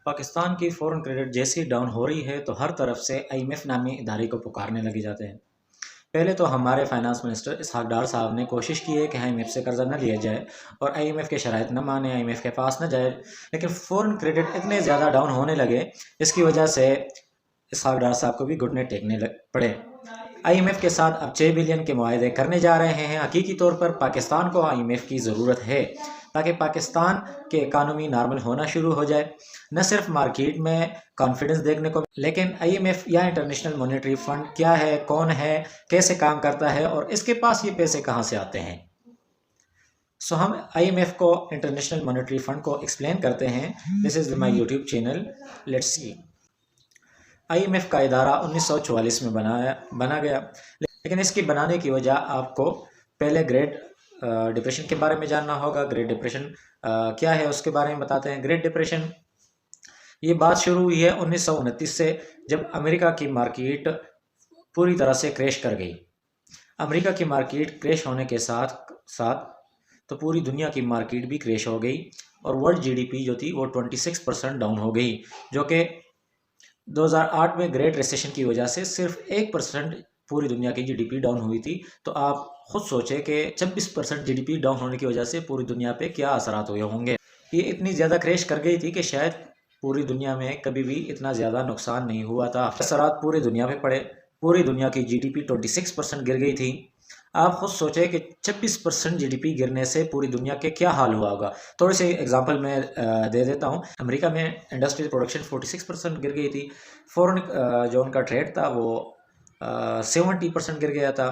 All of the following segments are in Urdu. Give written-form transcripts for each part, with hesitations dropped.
پاکستان کی فورن کریڈٹ جیسی ڈاؤن ہو رہی ہے تو ہر طرف سے آئی ایم ایف نامی ادارے کو پکارنے لگے جاتے ہیں۔ پہلے تو ہمارے فائنانس منسٹر اسحاق ڈار صاحب نے کوشش کی ہے کہ آئی ایم ایف سے قرضہ نہ لیا جائے اور آئی ایم ایف کے شرائط نہ مانے، آئی ایم ایف کے پاس نہ جائے، لیکن فورن کریڈٹ اتنے زیادہ ڈاؤن ہونے لگے، اس کی وجہ سے اسحاق ڈار صاحب کو بھی گھٹنے ٹیکنے پڑے۔ آئی ایم ایف کے ساتھ اب 6 بلین کے معاہدے کرنے جا رہے ہیں۔ حقیقی طور پر پاکستان کو آئی ایم ایف کی ضرورت ہے تاکہ پاکستان کے اکانومی نارمل ہونا شروع ہو جائے۔ نہ صرف مارکیٹ میں کانفیڈنس دیکھنے کو، لیکن آئی ایم ایف یا انٹرنیشنل مانیٹری فنڈ کیا ہے، کون ہے، کیسے کام کرتا ہے اور اس کے پاس یہ پیسے کہاں سے آتے ہیں۔ ہم آئی ایم ایف کو، انٹرنیشنل مانیٹری فنڈ کو ایکسپلین کرتے ہیں۔ This is my YouTube channel, let's see. I M F کا ادارہ 1944 میں بنا گیا، لیکن اس کی بنانے کی وجہ آپ کو پہلے گریٹ ڈپریشن کے بارے میں جاننا ہوگا۔ گریٹ ڈپریشن کیا ہے اس کے بارے میں بتاتے ہیں۔ گریٹ ڈپریشن یہ بات شروع ہوئی ہے 1929 سے، جب امریکہ کی مارکیٹ پوری طرح سے کریش کر گئی۔ امریکہ کی مارکیٹ کریش ہونے کے ساتھ ساتھ تو پوری دنیا کی مارکیٹ بھی کریش ہو گئی اور ورلڈ جی ڈی پی جو تھی وہ 26% ڈاؤن ہو گئی، جو کہ 2008 میں گریٹ ریسیشن کی وجہ سے صرف 1% پوری دنیا کی جی ڈی پی ڈاؤن ہوئی تھی۔ تو آپ خود سوچیں کہ 26% جی ڈی پی ڈاؤن ہونے کی وجہ سے پوری دنیا پہ کیا اثرات ہوئے ہوں گے۔ یہ اتنی زیادہ کریش کر گئی تھی کہ شاید پوری دنیا میں کبھی بھی اتنا زیادہ نقصان نہیں ہوا تھا۔ اثرات پوری دنیا پہ پڑے، پوری دنیا کی جی ڈی پی 26% گر گئی تھی۔ آپ خود سوچیں کہ 26% جی ڈی پی گرنے سے پوری دنیا کے کیا حال ہوا ہوگا۔ تھوڑی سی ایگزامپل میں دے دیتا ہوں۔ امریکہ میں انڈسٹریل پروڈکشن 46% گر گئی تھی، فورن جو ان کا ٹریڈ تھا وہ 70% گر گیا تھا،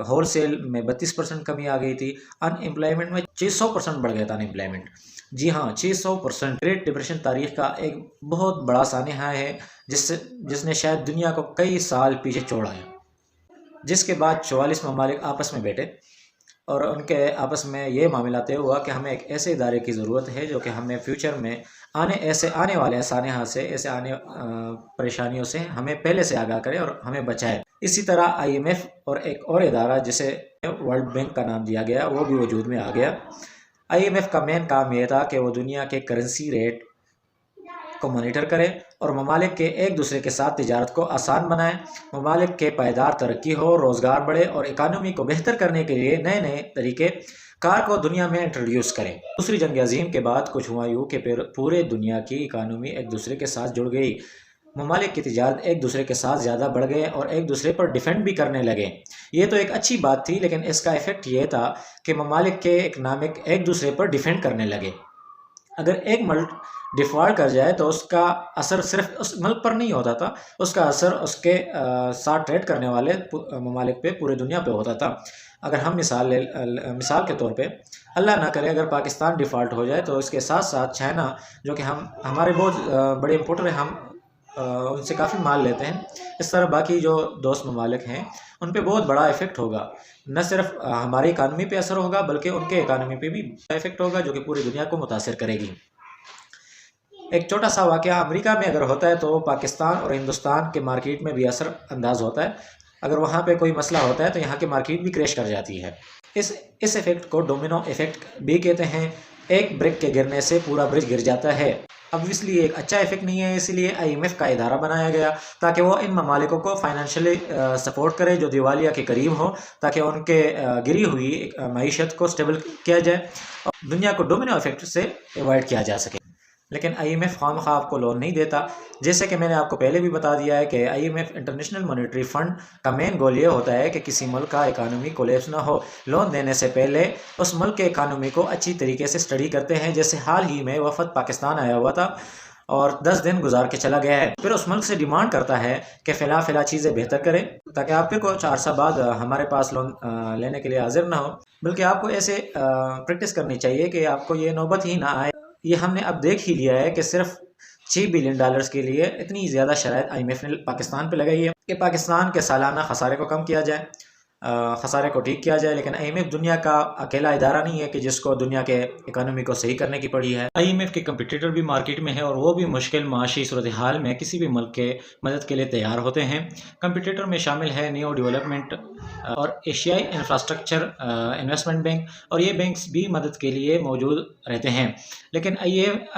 ہول سیل میں 32% کمی آ گئی تھی، ان امپلائمنٹ میں 600% بڑھ گیا تھا ان امپلائمنٹ۔ جی ہاں، 600%۔ گریٹ ڈپریشن تاریخ کا ایک بہت بڑا سانحہ ہے جس نے شاید دنیا کو کئی سال پیچھے چھوڑا ہے، جس کے بعد 44 ممالک آپس میں بیٹھے اور ان کے آپس میں یہ معاملہ طے ہوا کہ ہمیں ایک ایسے ادارے کی ضرورت ہے جو کہ ہمیں فیوچر میں آنے والے سانحہ سے، ایسے پریشانیوں سے ہمیں پہلے سے آگاہ کرے اور ہمیں بچائے۔ اسی طرح آئی ایم ایف اور ایک اور ادارہ جسے ورلڈ بینک کا نام دیا گیا وہ بھی وجود میں آ گیا۔ آئی ایم ایف کا مین کام یہ تھا کہ وہ دنیا کے کرنسی ریٹ کو مانیٹر کرے اور ممالک کے ایک دوسرے کے ساتھ تجارت کو آسان بنائے، ممالک کے پائیدار ترقی ہو، روزگار بڑھے اور اکانومی کو بہتر کرنے کے لیے نئے نئے طریقے کار کو دنیا میں انٹروڈیوس کریں۔ دوسری جنگ عظیم کے بعد کچھ ہوا یوں کہ پورے دنیا کی اکانومی ایک دوسرے کے ساتھ جڑ گئی، ممالک کی تجارت ایک دوسرے کے ساتھ زیادہ بڑھ گئے اور ایک دوسرے پر ڈیفینڈ بھی کرنے لگے۔ یہ تو ایک اچھی بات تھی، لیکن اس کا ایفیکٹ یہ تھا کہ ممالک کے اکنامک ایک دوسرے پر ڈیفینڈ کرنے لگے۔ اگر ایک ملک ڈیفالٹ کر جائے تو اس کا اثر صرف اس ملک پر نہیں ہوتا تھا، اس کا اثر اس کے ساتھ ٹریڈ کرنے والے ممالک پہ، پورے دنیا پہ ہوتا تھا۔ اگر ہم مثال کے طور پہ اللہ نہ کرے اگر پاکستان ڈیفالٹ ہو جائے تو اس کے ساتھ ساتھ چائنا، جو کہ ہمارے بہت بڑے امپورٹر ہیں، ہم ان سے کافی مال لیتے ہیں، اس طرح باقی جو دوست ممالک ہیں ان پہ بہت بڑا ایفیکٹ ہوگا۔ نہ صرف ہماری اکانومی پہ اثر ہوگا بلکہ ان کے اکانومی پہ بھی ایفیکٹ ہوگا، جو کہ پوری دنیا کو متاثر کرے گی۔ ایک چھوٹا سا واقعہ امریکہ میں اگر ہوتا ہے تو پاکستان اور ہندوستان کے مارکیٹ میں بھی اثر انداز ہوتا ہے۔ اگر وہاں پہ کوئی مسئلہ ہوتا ہے تو یہاں کی مارکیٹ بھی کریش کر جاتی ہے۔ اس ایفیکٹ کو ڈومینو ایفیکٹ بھی کہتے ہیں۔ ایک برک کے گرنے سے پورا برج گر جاتا ہے۔ اب اس لیے ایک اچھا ایفیکٹ نہیں ہے، اسی لیے آئی ایم ایف کا ادارہ بنایا گیا تاکہ وہ ان ممالکوں کو فائنینشلی سپورٹ کرے جو دیوالیہ کے قریب ہو، تاکہ ان کے گری ہوئی معیشت کو سٹیبل کیا جائے اور دنیا کو ڈومینو ایفیکٹ سے ایوائڈ کیا جا سکے۔ لیکن آئی ایم ایف خام خواہ آپ کو لون نہیں دیتا، جیسے کہ میں نے آپ کو پہلے بھی بتا دیا ہے کہ I M F international monetary fund کا مین گول یہ ہوتا ہے کہ کسی ملک کا اکانومی کولیپس نہ ہو۔ لون دینے سے پہلے اس ملک کے اکانومی کو اچھی طریقے سے اسٹڈی کرتے ہیں، جیسے حال ہی میں وفد پاکستان آیا ہوا تھا اور 10 دن گزار کے چلا گیا ہے، پھر اس ملک سے ڈیمانڈ کرتا ہے کہ فلاں چیزیں بہتر کریں تاکہ آپ پھر کچھ عرصہ بعد ہمارے پاس لون لینے کے لیے حاضر نہ ہو، بلکہ آپ کو ایسے پریکٹس کرنی چاہیے کہ آپ کو یہ نوبت ہی نہ آئے۔ یہ ہم نے اب دیکھ ہی لیا ہے کہ صرف $6 بلین کے لیے اتنی زیادہ شرائط آئی ایم ایف نے پاکستان پہ لگائی ہے کہ پاکستان کے سالانہ خسارے کو کم کیا جائے۔ خسارے کو ٹھیک کیا جائے، لیکن IMF دنیا کا اکیلا ادارہ نہیں ہے کہ جس کو دنیا کے اکانومی کو صحیح کرنے کی پڑی ہے۔ IMF کے کمپیٹیٹر بھی مارکیٹ میں ہے اور وہ بھی مشکل معاشی صورتحال میں کسی بھی ملک کے مدد کے لیے تیار ہوتے ہیں۔ کمپیٹیٹر میں شامل ہے نیو ڈیولپمنٹ اور ایشیائی انفراسٹرکچر انویسٹمنٹ بینک، اور یہ بینکس بھی مدد کے لیے موجود رہتے ہیں، لیکن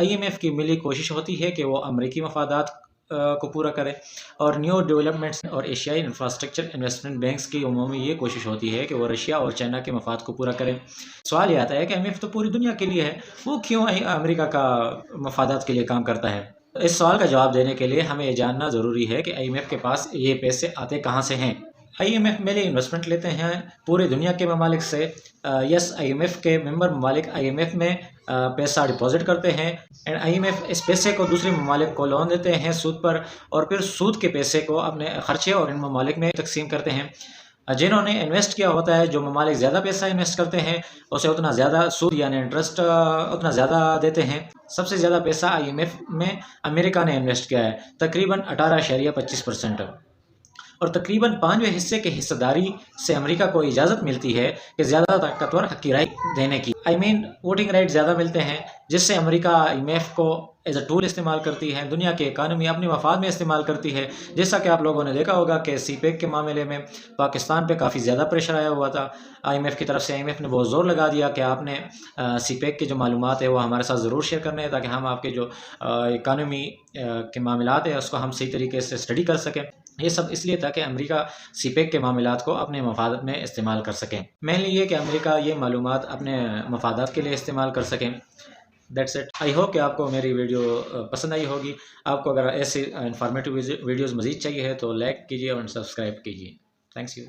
IMF کی ملی کوشش ہوتی ہے کہ وہ امریکی مفادات کو پورا کرے، اور نیو ڈیولپمنٹس اور ایشیائی انفراسٹرکچر انویسٹمنٹ بینکس کی عمومی یہ کوشش ہوتی ہے کہ وہ رشیا اور چائنا کے مفاد کو پورا کریں۔ سوال یہ آتا ہے کہ IMF تو پوری دنیا کے لیے ہے، وہ کیوں امریکہ کا مفادات کے لیے کام کرتا ہے؟ اس سوال کا جواب دینے کے لیے ہمیں یہ جاننا ضروری ہے کہ IMF کے پاس یہ پیسے آتے کہاں سے ہیں۔ IMF میلی انویسٹمنٹ لیتے ہیں پورے دنیا کے ممالک سے۔ IMF کے ممبر ممالک IMF میں پیسہ ڈپازٹ کرتے ہیں، اینڈ IMF اس پیسے کو دوسرے ممالک کو لون دیتے ہیں سود پر، اور پھر سود کے پیسے کو اپنے خرچے اور ان ممالک میں تقسیم کرتے ہیں۔ جنہوں نے انویسٹ کیا ہوتا ہے، جو ممالک زیادہ پیسہ انویسٹ کرتے ہیں اسے اتنا زیادہ سود یعنی انٹرسٹ اتنا زیادہ دیتے ہیں۔ سب سے زیادہ پیسہ IMF میں امریکہ نے انویسٹ کیا ہے، تقریباً 18.25%، اور تقریباً 5ویں حصے کے حصہ داری سے امریکہ کو اجازت ملتی ہے کہ زیادہ طاقتور حق کی رائے دینے کی، ووٹنگ رائٹ زیادہ ملتے ہیں، جس سے امریکہ IMF کو ایز اے ٹول استعمال کرتی ہے، دنیا کی اکانومی اپنے مفاد میں استعمال کرتی ہے۔ جیسا کہ آپ لوگوں نے دیکھا ہوگا کہ CPEC کے معاملے میں پاکستان پہ کافی زیادہ پریشر آیا ہوا تھا IMF کی طرف سے۔ IMF نے بہت زور لگا دیا کہ آپ نے CPEC کی جو معلومات ہے وہ ہمارے ساتھ ضرور شیئر کرنے ہیں، تاکہ ہم آپ کے جو اکانومی کے معاملات ہیں اس کو ہم صحیح طریقے سے اسٹڈی کر سکیں۔ یہ سب اس لیے تھا کہ امریکہ CPEC کے معاملات کو اپنے مفادات میں استعمال کر سکیں، مینلی یہ کہ امریکہ یہ معلومات اپنے مفادات کے لیے استعمال کر سکیں۔ That's it. آئی ہوپ کہ آپ کو میری ویڈیو پسند آئی ہوگی۔ آپ کو اگر ایسی انفارمیٹیو ویڈیوز مزید چاہیے ہے تو لائک کیجیے اور سبسکرائب کیجیے۔ Thanks you.